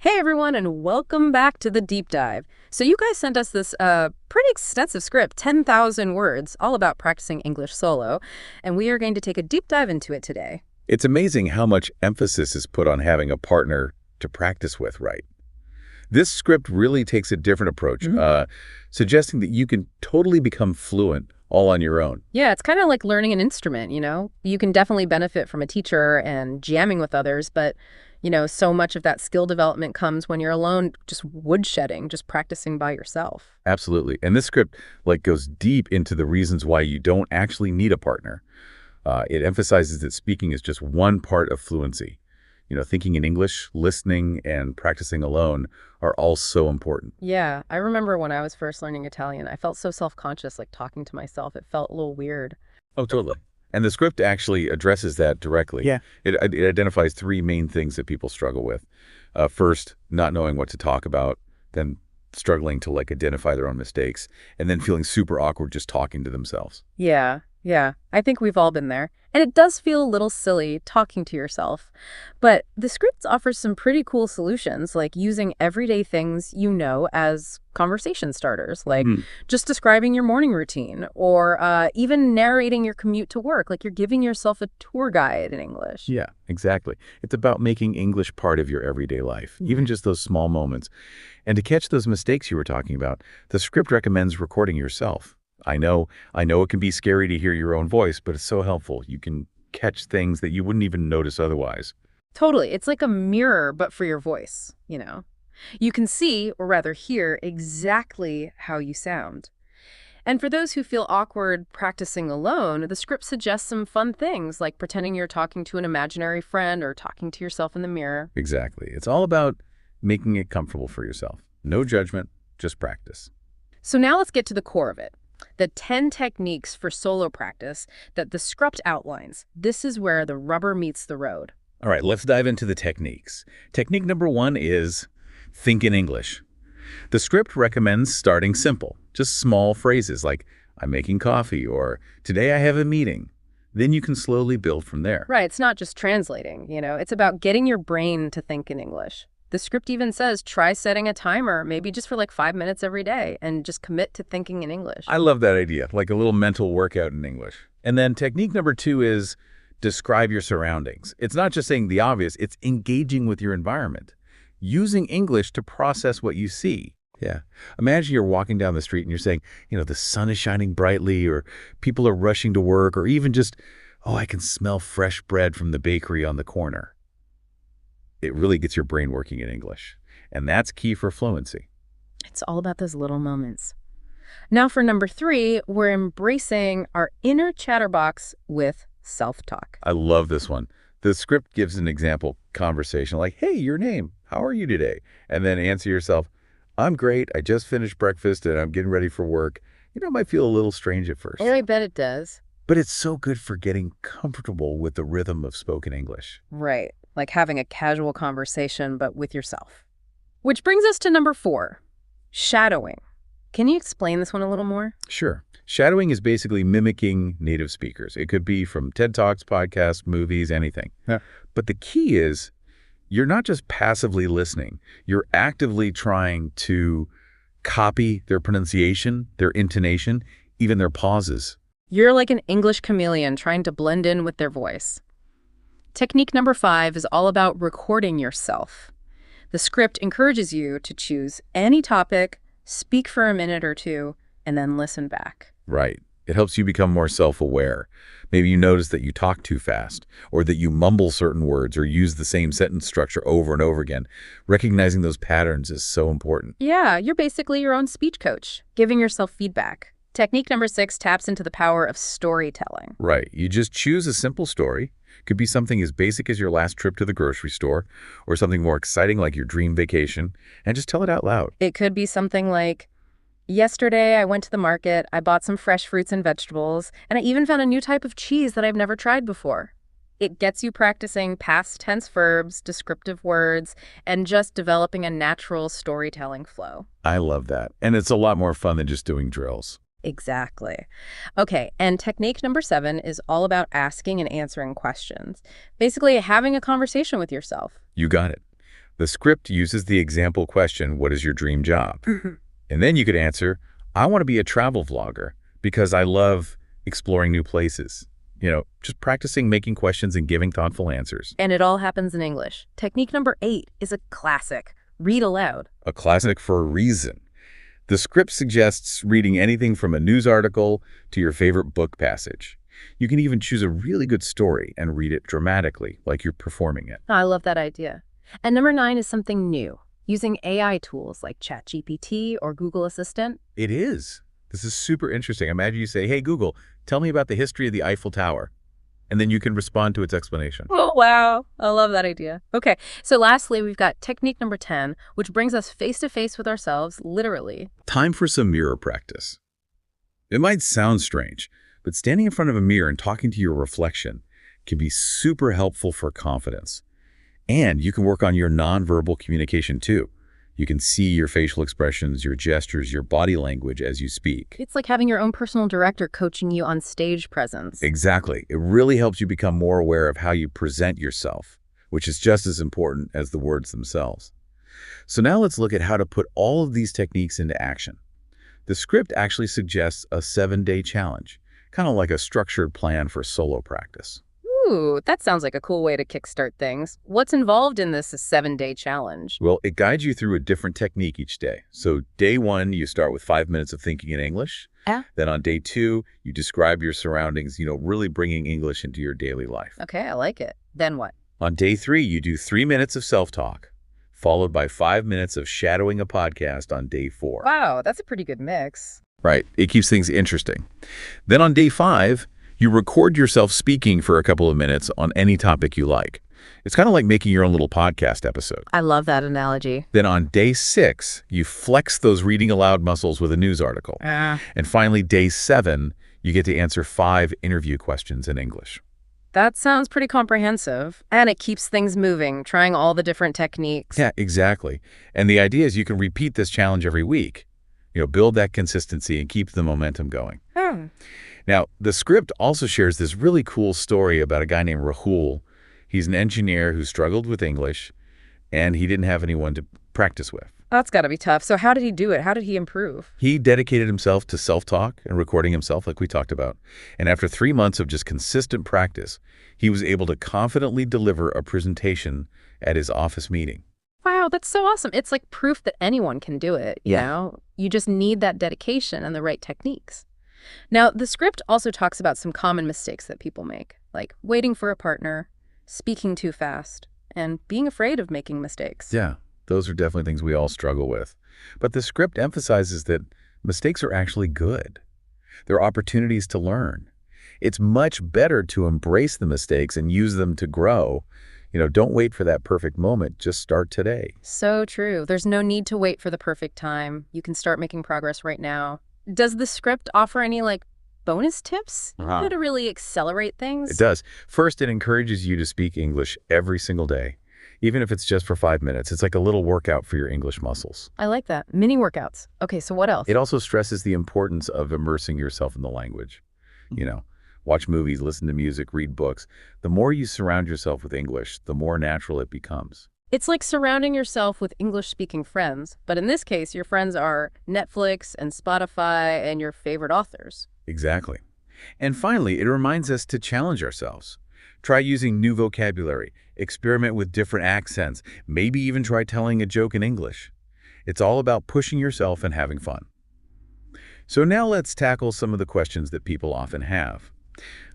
Hey everyone, and welcome back to the deep dive. So you guys sent us this pretty extensive script, 10,000 words, all about practicing English solo, and we are going to take a deep dive into it today. It's amazing how much emphasis is put on having a partner to practice with, right? This script really takes a different approach, suggesting that you can totally become fluent all on your own. Yeah, it's kind of like learning an instrument, you know? You can definitely benefit from a teacher and jamming with others, but, so much of that skill development comes when you're alone, just woodshedding, just practicing by yourself. Absolutely. And this script goes deep into the reasons why you don't actually need a partner. It emphasizes that speaking is just one part of fluency. Thinking in English, listening, and practicing alone are all so important. Yeah, I remember when I was first learning Italian, I felt so self-conscious, like talking to myself. It felt a little weird. Oh, totally. And the script actually addresses that directly. Yeah. It identifies three main things that people struggle with. First, not knowing what to talk about, then struggling to identify their own mistakes, and then feeling super awkward just talking to themselves. Yeah. I think we've all been there. And it does feel a little silly talking to yourself. But the script offers some pretty cool solutions, like using everyday things you know as conversation starters, like just describing your morning routine, or even narrating your commute to work, like you're giving yourself a tour guide in English. Yeah, exactly. It's about making English part of your everyday life, even just those small moments. And to catch those mistakes you were talking about, the script recommends recording yourself. I know it can be scary to hear your own voice, but it's so helpful. You can catch things that you wouldn't even notice otherwise. Totally. It's like a mirror, but for your voice, You can see, or rather hear, exactly how you sound. And for those who feel awkward practicing alone, the script suggests some fun things, like pretending you're talking to an imaginary friend or talking to yourself in the mirror. Exactly. It's all about making it comfortable for yourself. No judgment, just practice. So now let's get to the core of it. The 10 techniques for solo practice that the script outlines. This is where the rubber meets the road. All right, let's dive into the techniques. Technique number 1 is think in English. The script recommends starting simple, just small phrases like, I'm making coffee, or today I have a meeting. Then you can slowly build from there. Right, it's not just translating, It's about getting your brain to think in English. The script even says try setting a timer, maybe just for 5 minutes every day, and just commit to thinking in English. I love that idea, like a little mental workout in English. And then technique number 2 is describe your surroundings. It's not just saying the obvious, it's engaging with your environment, using English to process what you see. Yeah. Imagine you're walking down the street and you're saying, the sun is shining brightly, or people are rushing to work, or even just, I can smell fresh bread from the bakery on the corner. It really gets your brain working in English. And that's key for fluency. It's all about those little moments. Now for number 3, we're embracing our inner chatterbox with self-talk. I love this one. The script gives an example conversation like, hey, your name, how are you today? And then answer yourself, I'm great. I just finished breakfast and I'm getting ready for work. It might feel a little strange at first. And I bet it does. But it's so good for getting comfortable with the rhythm of spoken English. Right. Like having a casual conversation, but with yourself. Which brings us to number 4, shadowing. Can you explain this one a little more? Sure. Shadowing is basically mimicking native speakers. It could be from TED Talks, podcasts, movies, anything. Yeah. But the key is you're not just passively listening. You're actively trying to copy their pronunciation, their intonation, even their pauses. You're like an English chameleon trying to blend in with their voice. Technique number 5 is all about recording yourself. The script encourages you to choose any topic, speak for a minute or two, and then listen back. Right. It helps you become more self-aware. Maybe you notice that you talk too fast, or that you mumble certain words, or use the same sentence structure over and over again. Recognizing those patterns is so important. Yeah, you're basically your own speech coach, giving yourself feedback. Technique number 6 taps into the power of storytelling. Right. You just choose a simple story. Could be something as basic as your last trip to the grocery store, or something more exciting like your dream vacation, and just tell it out loud. It could be something like, yesterday I went to the market, I bought some fresh fruits and vegetables, and I even found a new type of cheese that I've never tried before. It gets you practicing past tense verbs, descriptive words, and just developing a natural storytelling flow. I love that. And it's a lot more fun than just doing drills. Exactly. Okay, and technique number 7 is all about asking and answering questions. Basically, having a conversation with yourself. You got it. The script uses the example question, what is your dream job? Mhm. And then you could answer, I want to be a travel vlogger because I love exploring new places. Just practicing making questions and giving thoughtful answers. And it all happens in English. Technique number 8 is a classic. Read aloud. A classic for a reason. The script suggests reading anything from a news article to your favorite book passage. You can even choose a really good story and read it dramatically, like you're performing it. I love that idea. And number 9 is something new, using AI tools like ChatGPT or Google Assistant. It is. This is super interesting. Imagine you say, hey, Google, tell me about the history of the Eiffel Tower. And then you can respond to its explanation. Oh, wow. I love that idea. Okay, so lastly, we've got technique number 10, which brings us face to face with ourselves, literally. Time for some mirror practice. It might sound strange, but standing in front of a mirror and talking to your reflection can be super helpful for confidence. And you can work on your nonverbal communication too. You can see your facial expressions, your gestures, your body language as you speak. It's like having your own personal director coaching you on stage presence. Exactly. It really helps you become more aware of how you present yourself, which is just as important as the words themselves. So now let's look at how to put all of these techniques into action. The script actually suggests a 7-day challenge, kind of like a structured plan for solo practice. Ooh, that sounds like a cool way to kickstart things. What's involved in this 7-day challenge? Well, it guides you through a different technique each day. So day 1, you start with 5 minutes of thinking in English. Yeah. Then on day 2, you describe your surroundings, really bringing English into your daily life. Okay, I like it. Then what? On day 3, you do 3 minutes of self-talk, followed by 5 minutes of shadowing a podcast on day 4. Wow, that's a pretty good mix. Right. It keeps things interesting. Then on day 5, you record yourself speaking for a couple of minutes on any topic you like. It's kind of like making your own little podcast episode. I love that analogy. Then on day 6, you flex those reading aloud muscles with a news article. And finally, day 7, you get to answer 5 interview questions in English. That sounds pretty comprehensive. And it keeps things moving, trying all the different techniques. Yeah, exactly. And the idea is you can repeat this challenge every week. Build that consistency and keep the momentum going. Now, the script also shares this really cool story about a guy named Rahul. He's an engineer who struggled with English, and he didn't have anyone to practice with. That's got to be tough. So how did he do it? How did he improve? He dedicated himself to self-talk and recording himself like we talked about. And after 3 months of just consistent practice, he was able to confidently deliver a presentation at his office meeting. Wow, that's so awesome. It's like proof that anyone can do it, you know? You just need that dedication and the right techniques. Now, the script also talks about some common mistakes that people make, like waiting for a partner, speaking too fast, and being afraid of making mistakes. Yeah, those are definitely things we all struggle with. But the script emphasizes that mistakes are actually good. They're opportunities to learn. It's much better to embrace the mistakes and use them to grow. Don't wait for that perfect moment. Just start today. So true. There's no need to wait for the perfect time. You can start making progress right now. Does the script offer any, bonus tips how to really accelerate things? It does. First, it encourages you to speak English every single day, even if it's just for 5 minutes. It's like a little workout for your English muscles. I like that. Mini workouts. Okay, so what else? It also stresses the importance of immersing yourself in the language. Watch movies, listen to music, read books. The more you surround yourself with English, the more natural it becomes. It's like surrounding yourself with English-speaking friends, but in this case, your friends are Netflix and Spotify and your favorite authors. Exactly. And finally, it reminds us to challenge ourselves. Try using new vocabulary, experiment with different accents, maybe even try telling a joke in English. It's all about pushing yourself and having fun. So now let's tackle some of the questions that people often have.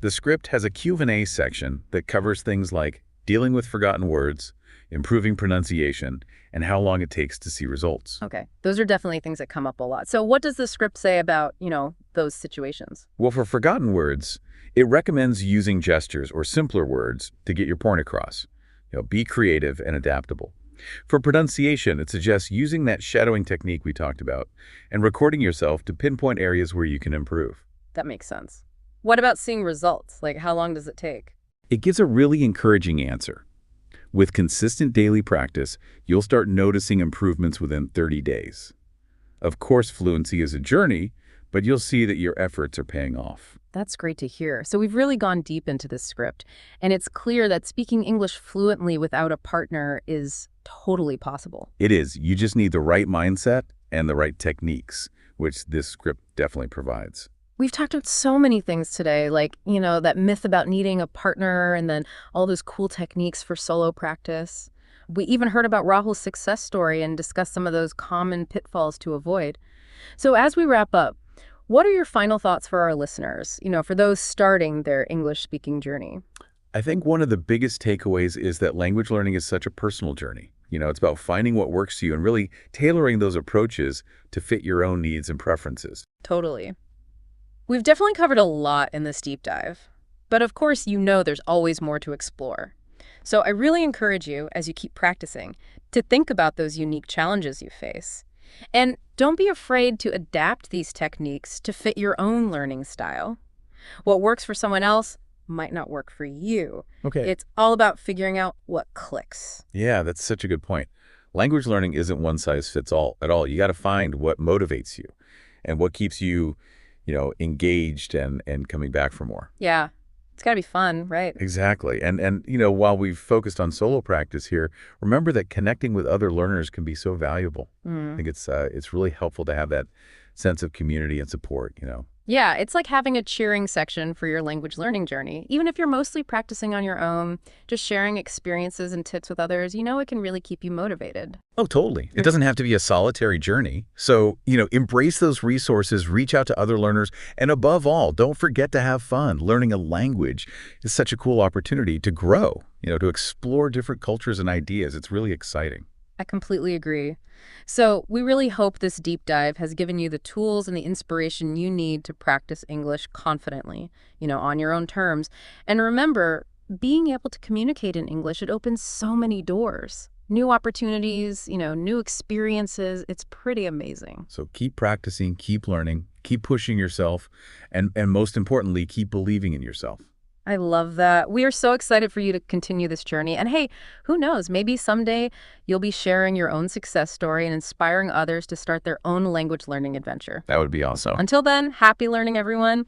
The script has a Q&A section that covers things like dealing with forgotten words, improving pronunciation, and how long it takes to see results. Okay, those are definitely things that come up a lot. So what does the script say about, those situations? Well, for forgotten words, it recommends using gestures or simpler words to get your point across. Be creative and adaptable. For pronunciation, it suggests using that shadowing technique we talked about and recording yourself to pinpoint areas where you can improve. That makes sense. What about seeing results? How long does it take? It gives a really encouraging answer. With consistent daily practice, you'll start noticing improvements within 30 days. Of course, fluency is a journey, but you'll see that your efforts are paying off. That's great to hear. So we've really gone deep into this script, and it's clear that speaking English fluently without a partner is totally possible. It is. You just need the right mindset and the right techniques, which this script definitely provides. We've talked about so many things today, like, that myth about needing a partner and then all those cool techniques for solo practice. We even heard about Rahul's success story and discussed some of those common pitfalls to avoid. So as we wrap up, what are your final thoughts for our listeners, for those starting their English-speaking journey? I think one of the biggest takeaways is that language learning is such a personal journey. It's about finding what works for you and really tailoring those approaches to fit your own needs and preferences. Totally. We've definitely covered a lot in this deep dive, but of course, there's always more to explore. So I really encourage you, as you keep practicing, to think about those unique challenges you face. And don't be afraid to adapt these techniques to fit your own learning style. What works for someone else might not work for you. Okay. It's all about figuring out what clicks. Yeah, that's such a good point. Language learning isn't one size fits all at all. You got to find what motivates you and what keeps you, engaged and coming back for more. Yeah, it's got to be fun, right? Exactly. And while we've focused on solo practice here, remember that connecting with other learners can be so valuable. I think it's really helpful to have that sense of community and support. Yeah, it's like having a cheering section for your language learning journey. Even if you're mostly practicing on your own, just sharing experiences and tips with others, it can really keep you motivated. Oh, totally. It doesn't have to be a solitary journey. So, embrace those resources, reach out to other learners, and above all, don't forget to have fun. Learning a language is such a cool opportunity to grow, to explore different cultures and ideas. It's really exciting. I completely agree. So we really hope this deep dive has given you the tools and the inspiration you need to practice English confidently, on your own terms. And remember, being able to communicate in English, it opens so many doors. New opportunities, new experiences. It's pretty amazing. So keep practicing, keep learning, keep pushing yourself, and most importantly, keep believing in yourself. I love that. We are so excited for you to continue this journey. And hey, who knows, maybe someday you'll be sharing your own success story and inspiring others to start their own language learning adventure. That would be awesome. Until then, happy learning, everyone.